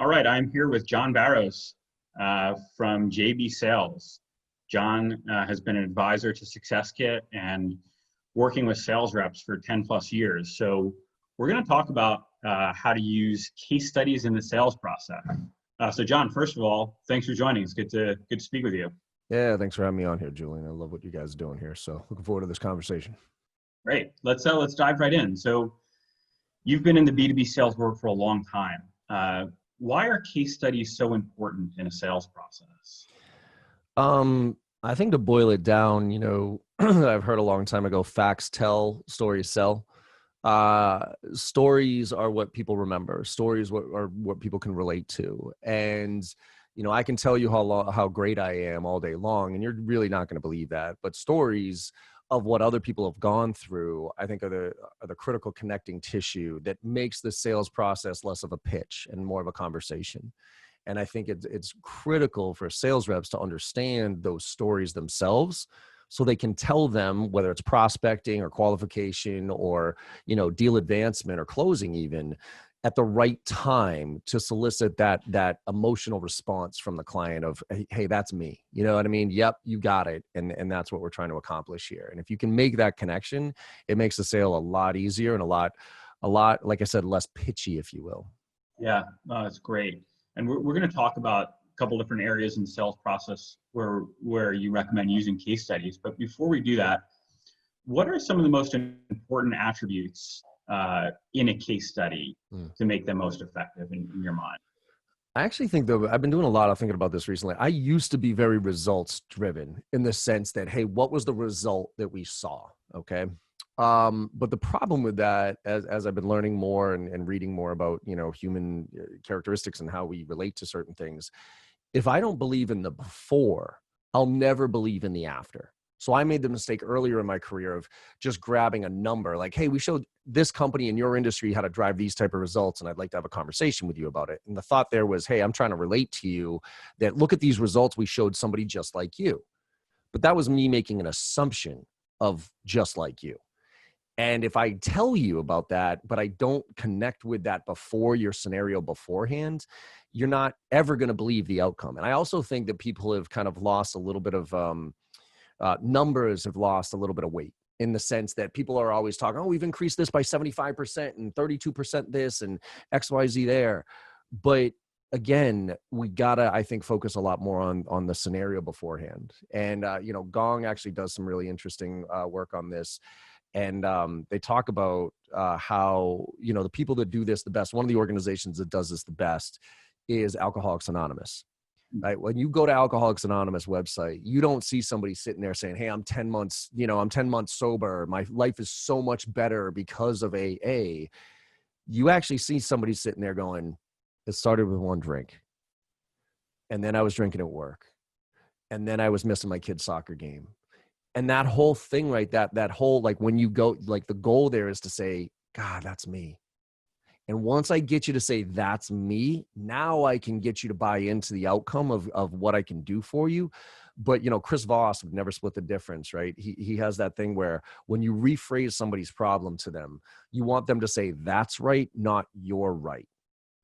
All right, I'm here with John Barrows from JB Sales. John has been an advisor to SuccessKit and working with sales reps for 10 plus years. So we're going to talk about how to use case studies in the sales process. So John, first of all, thanks for joining. It's good to speak with you. Yeah, thanks for having me on here, Julian. I love what you guys are doing here. So looking forward to this conversation. Great. Let's dive right in. So you've been in the B2B sales world for a long time. Why are case studies so important in a sales process? I think to boil it down, I've heard a long time ago, facts tell, stories sell. Stories are what people remember. Stories are what people can relate to. And, I can tell you how great I am all day long, and you're really not going to believe that. But stories of what other people have gone through, I think are the critical connecting tissue that makes the sales process less of a pitch and more of a conversation. And I think it's critical for sales reps to understand those stories themselves so they can tell them, whether it's prospecting or qualification or, deal advancement or closing even, at the right time to solicit that emotional response from the client of, hey, that's me. You know what I mean? Yep, you got it. And that's what we're trying to accomplish here. And if you can make that connection, it makes the sale a lot easier and a lot, like I said, less pitchy, if you will. Yeah, that's great. And we're going to talk about a couple different areas in the sales process where you recommend using case studies. But before we do that, what are some of the most important attributes in a case study to make them most effective in your mind? I actually think, though, I've been doing a lot of thinking about this recently. I used to be very results driven in the sense that, hey, what was the result that we saw? Okay. But the problem with that, as I've been learning more and reading more about, human characteristics and how we relate to certain things, if I don't believe in the before, I'll never believe in the after. So I made the mistake earlier in my career of just grabbing a number like, hey, we showed this company in your industry how to drive these type of results, and I'd like to have a conversation with you about it. And the thought there was, hey, I'm trying to relate to you that look at these results we showed somebody just like you. But that was me making an assumption of just like you. And if I tell you about that, but I don't connect with that before your scenario beforehand, you're not ever going to believe the outcome. And I also think that people have kind of lost a little bit of numbers have lost a little bit of weight in the sense that people are always talking, oh, we've increased this by 75% and 32% this and XYZ there. But again, we gotta, I think, focus a lot more on the scenario beforehand. And, Gong actually does some really interesting work on this. And they talk about how, the people that do this the best, one of the organizations that does this the best is Alcoholics Anonymous. Right? When you go to Alcoholics Anonymous website, you don't see somebody sitting there saying, hey, I'm 10 months sober. My life is so much better because of AA. You actually see somebody sitting there going, it started with one drink. And then I was drinking at work. And then I was missing my kid's soccer game. And that whole thing, right? That whole, like when you go, like the goal there is to say, God, that's me. And once I get you to say, that's me, now I can get you to buy into the outcome of what I can do for you. But, Chris Voss would never split the difference, right? He has that thing where when you rephrase somebody's problem to them, you want them to say, that's right, not you're right.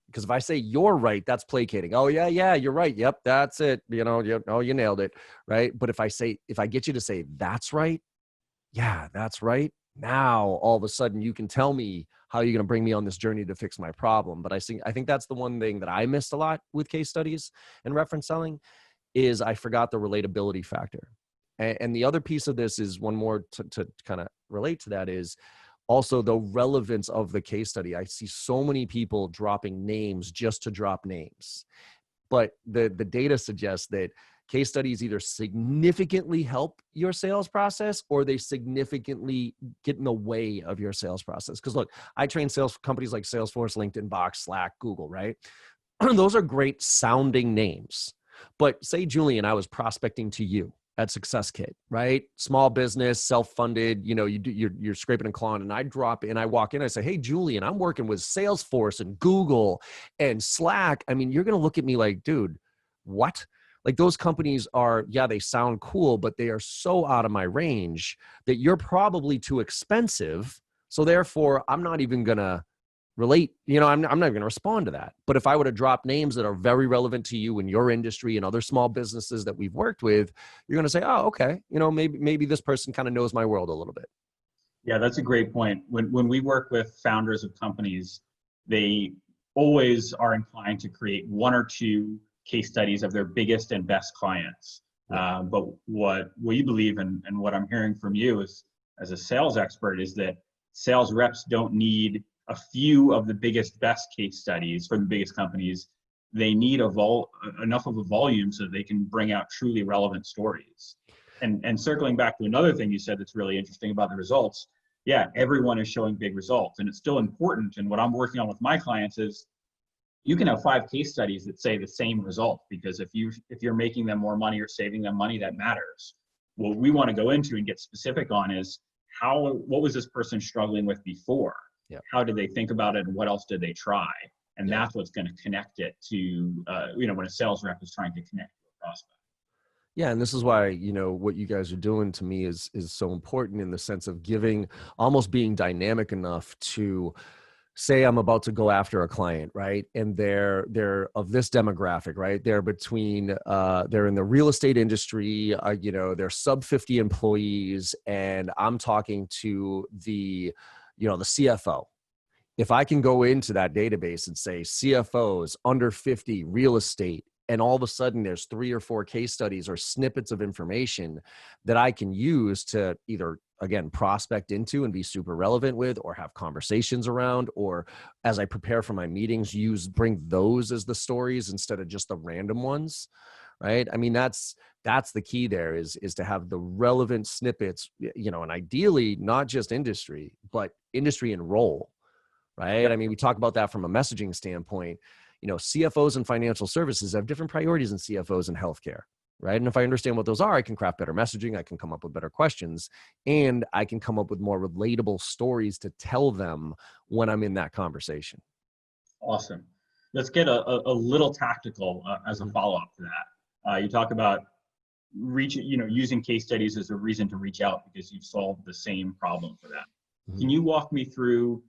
Because if I say you're right, that's placating. Oh, yeah, you're right. Yep, that's it. You nailed it, right? But if I get you to say, that's right, yeah, that's right. Now, all of a sudden, you can tell me how you're going to bring me on this journey to fix my problem. But I think that's the one thing that I missed a lot with case studies and reference selling is I forgot the relatability factor. And the other piece of this is one more to kind of relate to that is also the relevance of the case study. I see so many people dropping names just to drop names. But the data suggests that case studies either significantly help your sales process or they significantly get in the way of your sales process. Because look, I train sales companies like Salesforce, LinkedIn, Box, Slack, Google, right? Those are great sounding names. But say, Julian, I was prospecting to you at SuccessKit, right? Small business, self-funded, you're scraping and clawing, and I walk in, I say, hey, Julian, I'm working with Salesforce and Google and Slack. I mean, you're going to look at me like, dude, what? Like those companies are, yeah, they sound cool, but they are so out of my range that you're probably too expensive. So therefore, I'm not even going to relate. I'm not going to respond to that. But if I were to drop names that are very relevant to you in your industry and other small businesses that we've worked with, you're going to say, oh, okay, maybe this person kind of knows my world a little bit. Yeah, that's a great point. When we work with founders of companies, they always are inclined to create one or two case studies of their biggest and best clients. But what we believe, and what I'm hearing from you is, as a sales expert, is that sales reps don't need a few of the biggest, best case studies for the biggest companies. They need enough of a volume so they can bring out truly relevant stories. And circling back to another thing you said that's really interesting about the results, yeah, everyone is showing big results, and it's still important. And what I'm working on with my clients is, you can have 5 case studies that say the same result, because if you're making them more money or saving them money, that matters. What we want to go into and get specific on is what was this person struggling with before? Yeah. How did they think about it, and what else did they try? And that's what's going to connect it to, when a sales rep is trying to connect to a prospect. Yeah, and this is why, what you guys are doing to me is so important, in the sense of almost being dynamic enough to say I'm about to go after a client, right? And they're of this demographic, right? They're in the real estate industry, they're sub 50 employees, and I'm talking to the CFO. If I can go into that database and say CFOs under 50 real estate, and all of a sudden there's 3 or 4 case studies or snippets of information that I can use to either, again, prospect into and be super relevant with, or have conversations around, or as I prepare for my meetings, bring those as the stories instead of just the random ones, right? I mean, that's the key there, is to have the relevant snippets, and ideally not just industry, but industry and role, right? I mean, we talk about that from a messaging standpoint. CFOs in financial services have different priorities than CFOs in healthcare, right? And if I understand what those are, I can craft better messaging, I can come up with better questions, and I can come up with more relatable stories to tell them when I'm in that conversation. Awesome. Let's get a little tactical as a follow-up to that. You talk about using case studies as a reason to reach out because you've solved the same problem for them. Mm-hmm. Can you walk me through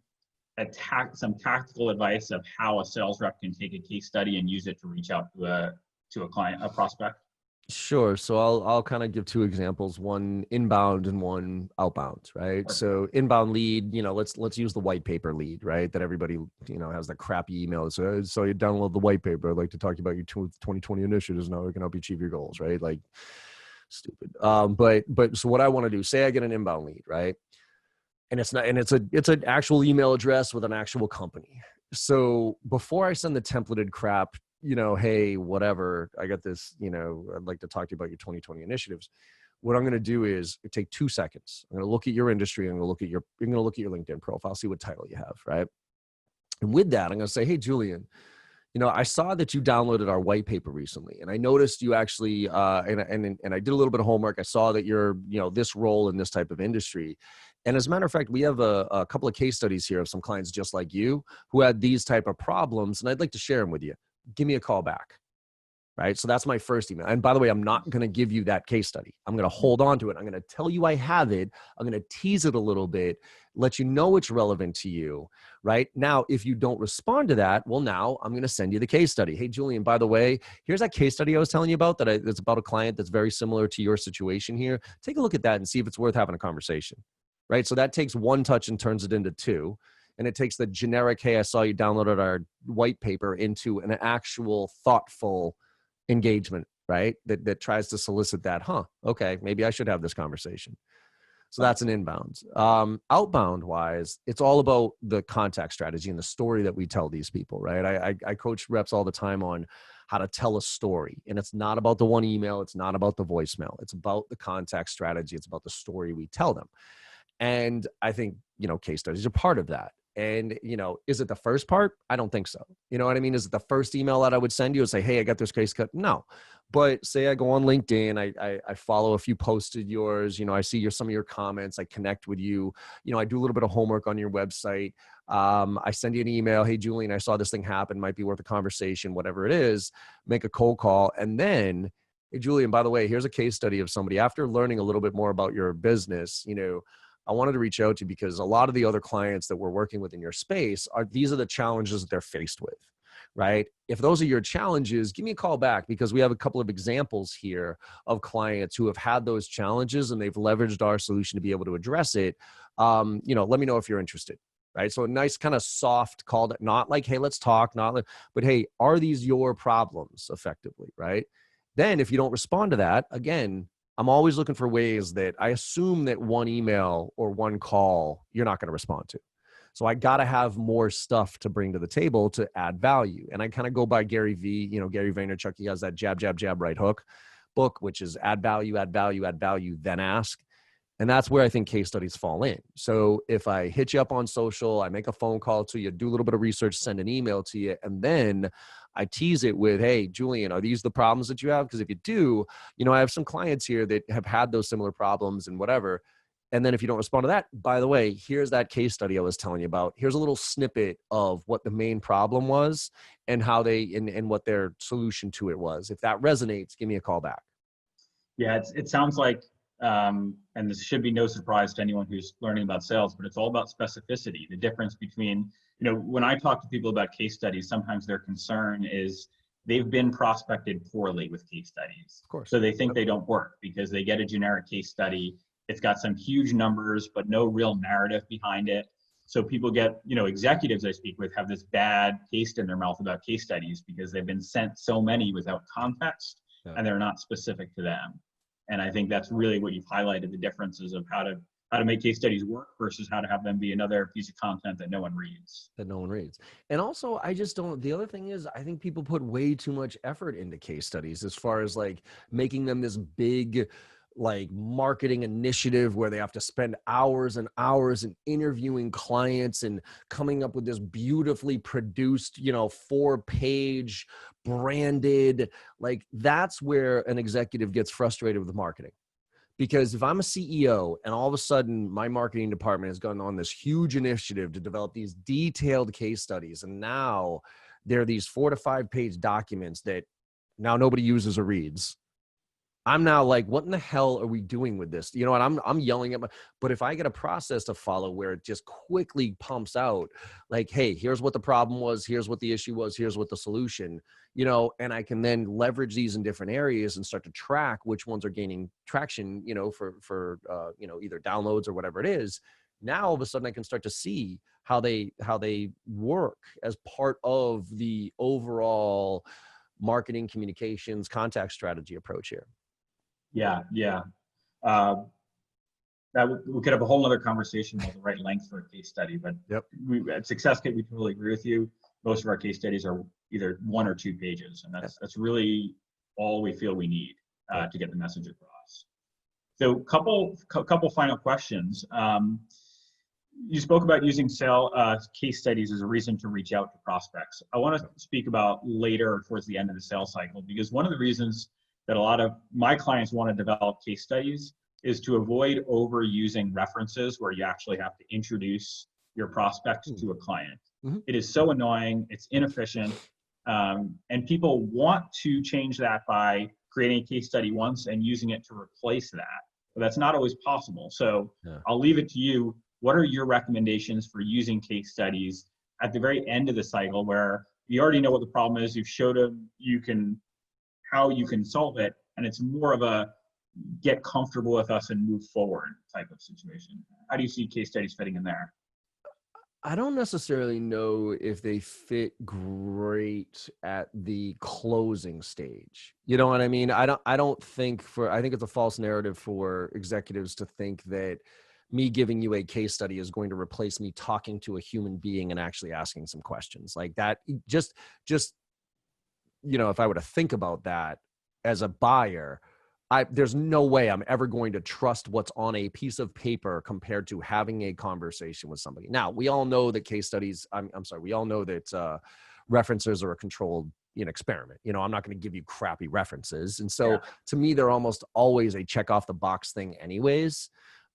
some tactical advice of how a sales rep can take a case study and use it to reach out to a client, a prospect? Sure. So I'll kind of give 2 examples, one inbound and one outbound, right? Perfect. So inbound lead, let's use the white paper lead, right? That everybody, has the crappy email. So you download the white paper. I'd like to talk about your 2020 initiatives. Now we can help you achieve your goals, right? Like, stupid. But so what I want to do, say I get an inbound lead, right? And it's an actual email address with an actual company. So before I send the templated crap, hey, whatever, I got this, I'd like to talk to you about your 2020 initiatives. What I'm going to do is take 2 seconds. I'm going to look at your industry. I'm going to look at your LinkedIn profile, see what title you have, right? And with that, I'm going to say, hey, Julian, I saw that you downloaded our white paper recently, and I noticed you actually, and I did a little bit of homework. I saw that you're, this role in this type of industry. And as a matter of fact, we have a couple of case studies here of some clients just like you who had these type of problems, and I'd like to share them with you. Give me a call back, right? So that's my first email. And by the way, I'm not going to give you that case study. I'm going to hold on to it. I'm going to tell you I have it. I'm going to tease it a little bit, let you know it's relevant to you, right? Now, if you don't respond to that, well, now I'm going to send you the case study. Hey, Julian, by the way, here's that case study I was telling you about that's about a client that's very similar to your situation here. Take a look at that and see if it's worth having a conversation, right? So that takes 1 touch and turns it into 2. And it takes the generic, hey, I saw you downloaded our white paper, into an actual thoughtful engagement, right? That tries to solicit that, okay, maybe I should have this conversation. So that's an inbound. Outbound wise, it's all about the contact strategy and the story that we tell these people, right? I coach reps all the time on how to tell a story. And it's not about the one email. It's not about the voicemail. It's about the contact strategy. It's about the story we tell them. And I think, case studies are part of that. And, is it the first part? I don't think so. You know what I mean? Is it the first email that I would send you and say, hey, I got this case cut? No. But say I go on LinkedIn, I follow a few posts of yours, I see some of your comments, I connect with you, I do a little bit of homework on your website. I send you an email, hey, Julian, I saw this thing happen, might be worth a conversation, whatever it is, make a cold call. And then, hey, Julian, by the way, here's a case study of somebody after learning a little bit more about your business, I wanted to reach out to you because a lot of the other clients that we're working with in your space these are the challenges that they're faced with, right? If those are your challenges, give me a call back because we have a couple of examples here of clients who have had those challenges and they've leveraged our solution to be able to address it. Let me know if you're interested. Right. So a nice kind of soft call, that not like, hey, let's talk, but hey, are these your problems effectively? Right. Then if you don't respond to that, again, I'm always looking for ways that I assume that one email or one call, you're not going to respond to. So I got to have more stuff to bring to the table to add value. And I kind of go by Gary V, Gary Vaynerchuk, he has that jab, jab, jab, right hook book, which is add value, add value, add value, then ask. And that's where I think case studies fall in. So if I hit you up on social, I make a phone call to you, do a little bit of research, send an email to you, and then I tease it with, hey, Julian, are these the problems that you have? Because if you do, I have some clients here that have had those similar problems and whatever. And then if you don't respond to that, by the way, here's that case study I was telling you about. Here's a little snippet of what the main problem was and how and what their solution to it was. If that resonates, give me a call back. Yeah, it sounds like, and this should be no surprise to anyone who's learning about sales, but it's all about specificity. The difference between, when I talk to people about case studies, sometimes their concern is they've been prospected poorly with case studies. Of course. So they think they don't work because they get a generic case study. It's got some huge numbers, but no real narrative behind it. So people get, executives I speak with have this bad taste in their mouth about case studies because they've been sent so many without context and they're not specific to them. And I think that's really what you've highlighted, the differences of how to make case studies work versus how to have them be another piece of content that no one reads. And also, I just don't, the other thing is, I think people put way too much effort into case studies as far as like making them this big, like marketing initiative where they have to spend hours and hours in interviewing clients and coming up with this beautifully produced, 4-page branded, like that's where an executive gets frustrated with marketing. Because if I'm a CEO and all of a sudden my marketing department has gone on this huge initiative to develop these detailed case studies, and now there are these 4 to 5 page documents that now nobody uses or reads, I'm now like, what in the hell are we doing with this? And I'm yelling at but if I get a process to follow where it just quickly pumps out like, hey, here's what the problem was, here's what the issue was, here's what the solution, and I can then leverage these in different areas and start to track which ones are gaining traction, for either downloads or whatever it is. Now all of a sudden I can start to see how they work as part of the overall marketing, communications, contact strategy approach here. Yeah. That we could have a whole other conversation about the right length for a case study, but we at SuccessKit, we totally agree with you. Most of our case studies are either 1 or 2 pages, and that's really all we feel we need to get the message across. So couple final questions. You spoke about using case studies as a reason to reach out to prospects. I want to speak about later towards the end of the sales cycle, because one of the reasons that a lot of my clients want to develop case studies is to avoid overusing references where you actually have to introduce your prospect to a client. Mm-hmm. It is so annoying, it's inefficient, and people want to change that by creating a case study once and using it to replace that. But that's not always possible. So I'll leave it to you. What are your recommendations for using case studies at the very end of the cycle where you already know what the problem is, you've showed them how you can solve it, and it's more of a get comfortable with us and move forward type of situation? How do you see case studies fitting in there? I don't necessarily know if they fit great at the closing stage. You know what I mean? I think it's a false narrative for executives to think that me giving you a case study is going to replace me talking to a human being and actually asking some questions like that. Just if I were to think about that as a buyer, there's no way I'm ever going to trust what's on a piece of paper compared to having a conversation with somebody. Now, we all know that case studies, we all know that references are a controlled experiment. I'm not going to give you crappy references. And so to me, they're almost always a check off the box thing anyways.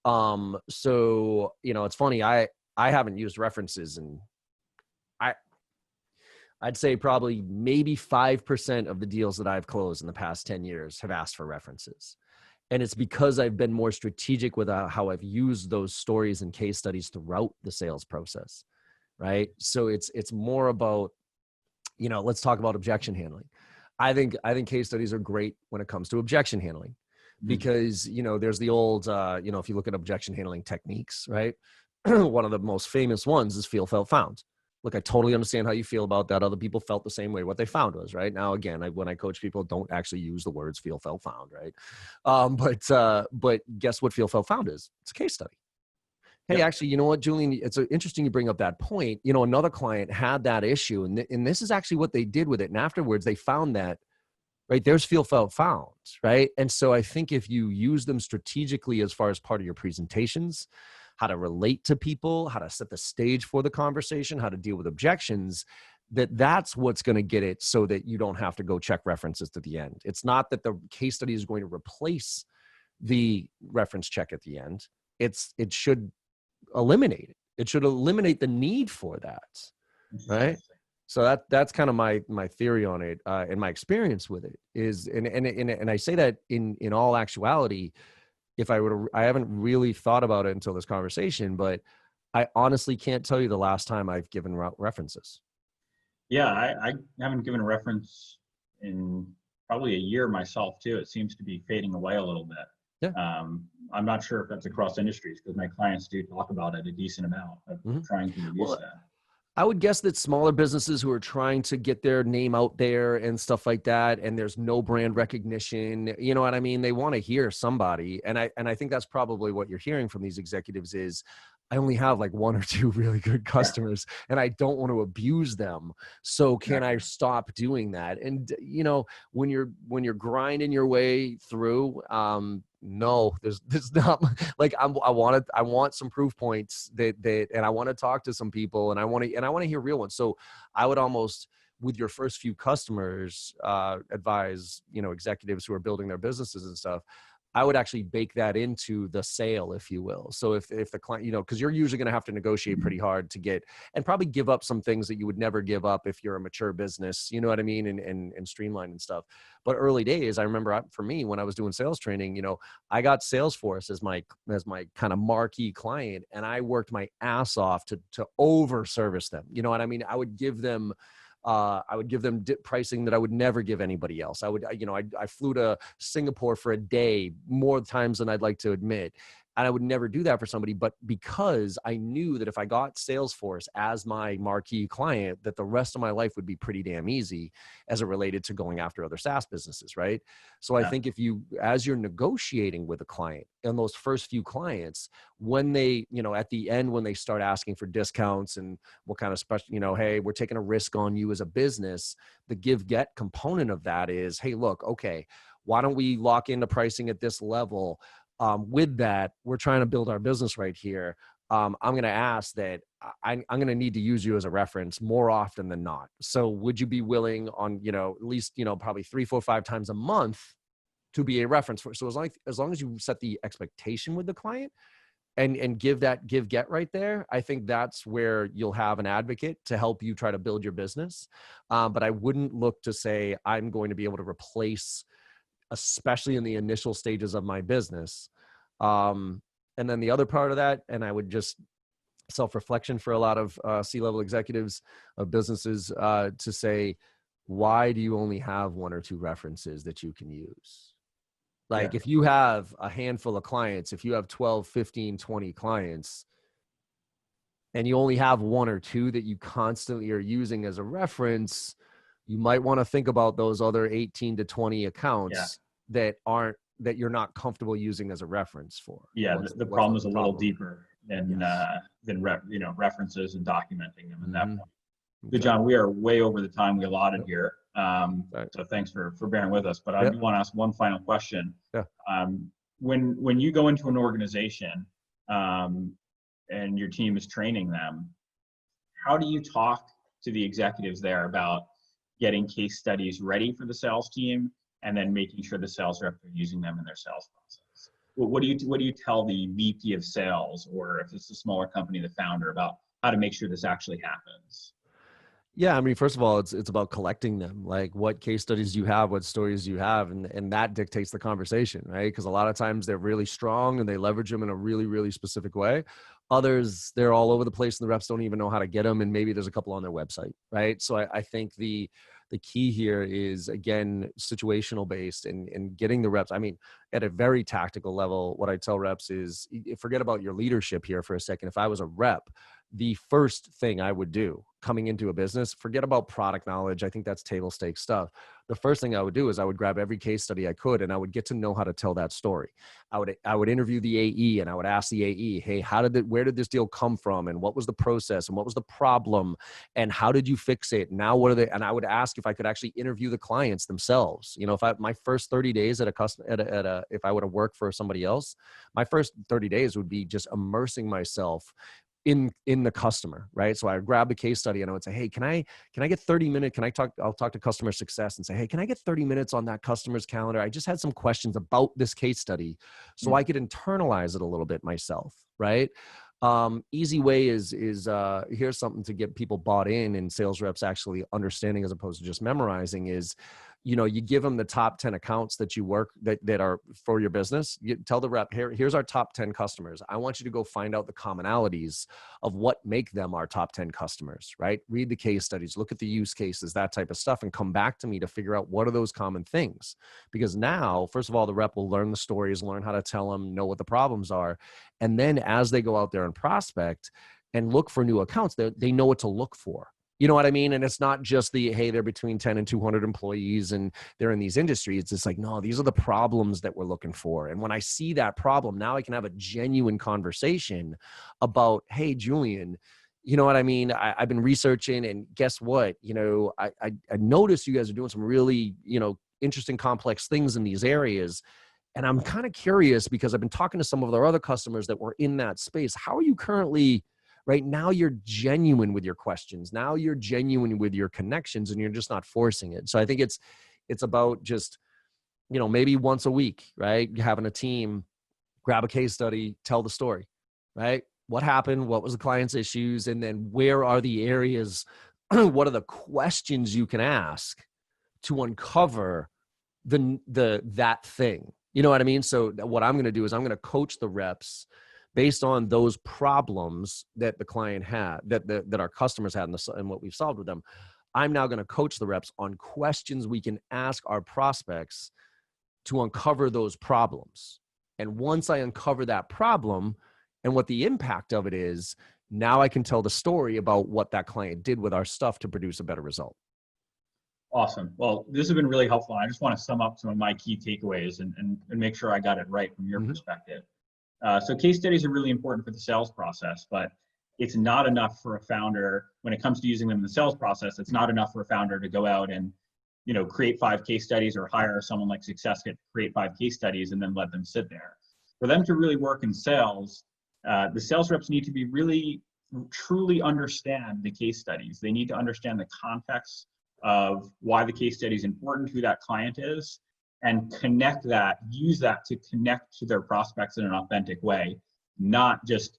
So, it's funny. I haven't used references and I'd say probably maybe 5% of the deals that I've closed in the past 10 years have asked for references. And it's because I've been more strategic with how I've used those stories and case studies throughout the sales process, right? So it's more about, let's talk about objection handling. I think case studies are great when it comes to objection handling, because there's the old if you look at objection handling techniques, right? One of the most famous ones is feel, felt, found. Look, I totally understand how you feel about that. Other people felt the same way. What they found was, right? Now, again, when I coach people, don't actually use the words feel, felt, found, right? But guess what feel, felt, found is? It's a case study. Hey, Yep. actually, you know what, Julian? It's interesting you bring up that point. Another client had that issue, and this is actually what they did with it. And afterwards, they found that, right, there's feel, felt, found, right? And so I think if you use them strategically as far as part of your presentations, how to relate to people, how to set the stage for the conversation, how to deal with objections, that's what's going to get it so that you don't have to go check references to the end. It's not that the case study is going to replace the reference check at the end. It should eliminate it. It should eliminate the need for that, right? So that's kind of my theory on it, and my experience with it is, and I say that in all actuality, I haven't really thought about it until this conversation, but I honestly can't tell you the last time I've given references. Yeah, I haven't given a reference in probably a year myself too. It seems to be fading away a little bit. Yeah. I'm not sure if that's across industries, because my clients do talk about it a decent amount of trying to reduce that. I would guess that smaller businesses who are trying to get their name out there and stuff like that, and there's no brand recognition, you know what I mean? They want to hear somebody. And I think that's probably what you're hearing from these executives is, I only have like one or two really good customers, and I don't want to abuse them. So can I stop doing that? And when you're grinding your way through, no, there's not like I want some proof points that and I want to talk to some people, and I want to hear real ones. So I would almost, with your first few customers, advise executives who are building their businesses and stuff, I would actually bake that into the sale, if you will. So if the client, because you're usually going to have to negotiate pretty hard to get, and probably give up some things that you would never give up if you're a mature business, you know what I mean? And streamline and stuff. But early days, I remember for me, when I was doing sales training, I got Salesforce as my kind of marquee client, and I worked my ass off to over service them. You know what I mean? I would give them pricing that I would never give anybody else. I flew to Singapore for a day more times than I'd like to admit. And I would never do that for somebody, but because I knew that if I got Salesforce as my marquee client, that the rest of my life would be pretty damn easy as it related to going after other SaaS businesses, right? So I think as you're negotiating with a client and those first few clients, when they, at the end, when they start asking for discounts and what kind of special, hey, we're taking a risk on you as a business, the give-get component of that is, hey, look, okay, why don't we lock into pricing at this level? With that, we're trying to build our business right here. I'm going to ask that I'm going to need to use you as a reference more often than not. So would you be willing on, at least, probably 3, 4, 5 times a month to be a reference for? So as long as you set the expectation with the client and give get right there, I think that's where you'll have an advocate to help you try to build your business. But I wouldn't look to say I'm going to be able to replace, especially in the initial stages of my business. And then the other part of that, and I would just self-reflection for a lot of C-level executives of businesses to say, why do you only have 1 or 2 references that you can use? Like if you have a handful of clients, if you have 12, 15, 20 clients, and you only have 1 or 2 that you constantly are using as a reference, you might want to think about those other 18 to 20 accounts that you're not comfortable using as a reference for. Yeah, the problem is a little deeper than references and documenting them at that point. So John, we are way over the time we allotted here. So thanks for bearing with us. But I do want to ask one final question. When you go into an organization and your team is training them, how do you talk to the executives there about getting case studies ready for the sales team and then making sure the sales reps are using them in their sales process? What do you tell the VP of sales, or if it's a smaller company, the founder, about how to make sure this actually happens? Yeah, I mean, first of all, it's about collecting them. Like, what case studies do you have, what stories do you have, and that dictates the conversation, right? Because a lot of times they're really strong and they leverage them in a really, really specific way. Others, they're all over the place and the reps don't even know how to get them, and maybe there's a couple on their website, right? So I think the key here is, again, situational based and getting the reps. I mean, at a very tactical level, what I tell reps is, forget about your leadership here for a second. If I was a rep, the first thing I would do coming into a business, forget about product knowledge. I think that's table stakes stuff. The first thing I would do is I would grab every case study I could, and I would get to know how to tell that story. I would interview the AE, and I would ask the AE, hey, where did this deal come from? And what was the process? And what was the problem? And how did you fix it? Now, what are they? And I would ask if I could actually interview the clients themselves. You know, my first 30 days at a customer, if I would have worked for somebody else, my first 30 days would be just immersing myself in the customer, right? So I would grab the case study and I would say, hey, can I get 30 minutes? I'll talk to customer success and say, hey, can I get 30 minutes on that customer's calendar? I just had some questions about this case study so I could internalize it a little bit myself, right? Easy way is here's something to get people bought in and sales reps actually understanding as opposed to just memorizing is, you know, you give them the top 10 accounts that you work that are for your business. You tell the rep, here's our top 10 customers. I want you to go find out the commonalities of what make them our top 10 customers, right? Read the case studies, look at the use cases, that type of stuff, and come back to me to figure out what are those common things. Because now, first of all, the rep will learn the stories, learn how to tell them, know what the problems are. And then as they go out there and prospect and look for new accounts, they know what to look for. You know what I mean? And it's not just hey, they're between 10 and 200 employees and they're in these industries. It's just like, no, these are the problems that we're looking for. And when I see that problem, now I can have a genuine conversation about, hey, Julian, you know what I mean? I've been researching, and guess what? You know, I noticed you guys are doing some really, you know, interesting, complex things in these areas. And I'm kind of curious because I've been talking to some of our other customers that were in that space. How are you currently... Right now, you're genuine with your questions. Now you're genuine with your connections, and you're just not forcing it. So I think it's about just, you know, maybe once a week, right? Having a team, grab a case study, tell the story, right? What happened? What was the client's issues? And then where are the areas? What are the questions you can ask to uncover that thing? You know what I mean? So what I'm going to do is I'm going to coach the reps based on those problems that the client had, that our customers had and what we've solved with them. I'm now going to coach the reps on questions we can ask our prospects to uncover those problems. And once I uncover that problem and what the impact of it is, now I can tell the story about what that client did with our stuff to produce a better result. Awesome. Well, this has been really helpful. I just want to sum up some of my key takeaways and make sure I got it right from your perspective. So case studies are really important for the sales process, but it's not enough for a founder when it comes to using them in the sales process. It's not enough for a founder to go out and, you know, create 5 case studies or hire someone like SuccessKit to create 5 case studies and then let them sit there. For them to really work in sales, the sales reps need to be really truly understand the case studies. They need to understand the context of why the case study is important, who that client is, and use that to connect to their prospects in an authentic way, not just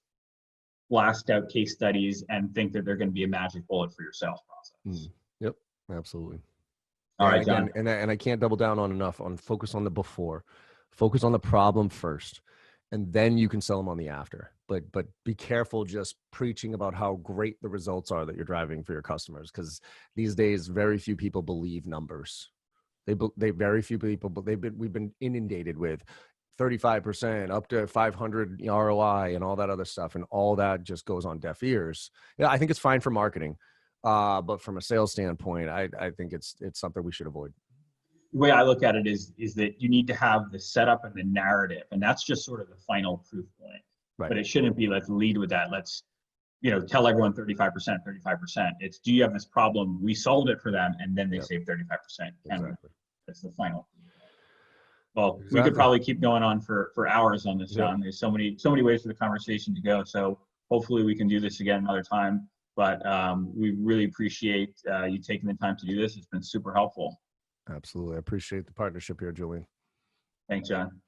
blast out case studies and think that they're going to be a magic bullet for your sales process. Yep, absolutely. All right, John. And I can't double down on enough on focus on the before, focus on the problem first, and then you can sell them on the after. But be careful just preaching about how great the results are that you're driving for your customers, because these days very few people believe numbers. Very few people, but we've been inundated with 35% up to 500 ROI and all that other stuff. And all that just goes on deaf ears. Yeah, I think it's fine for marketing. But from a sales standpoint, I think it's something we should avoid. The way I look at it is that you need to have the setup and the narrative, and that's just sort of the final proof point. Right. But it shouldn't be, let's lead with that. Let's, you know, tell everyone 35%. It's, do you have this problem? We solved it for them, and then they save 35%. Exactly. That's the final. Well, we could probably keep going on for hours on this, John. There's so many ways for the conversation to go. So hopefully we can do this again another time. But we really appreciate you taking the time to do this. It's been super helpful. Absolutely. I appreciate the partnership here, Julian. Thanks, John.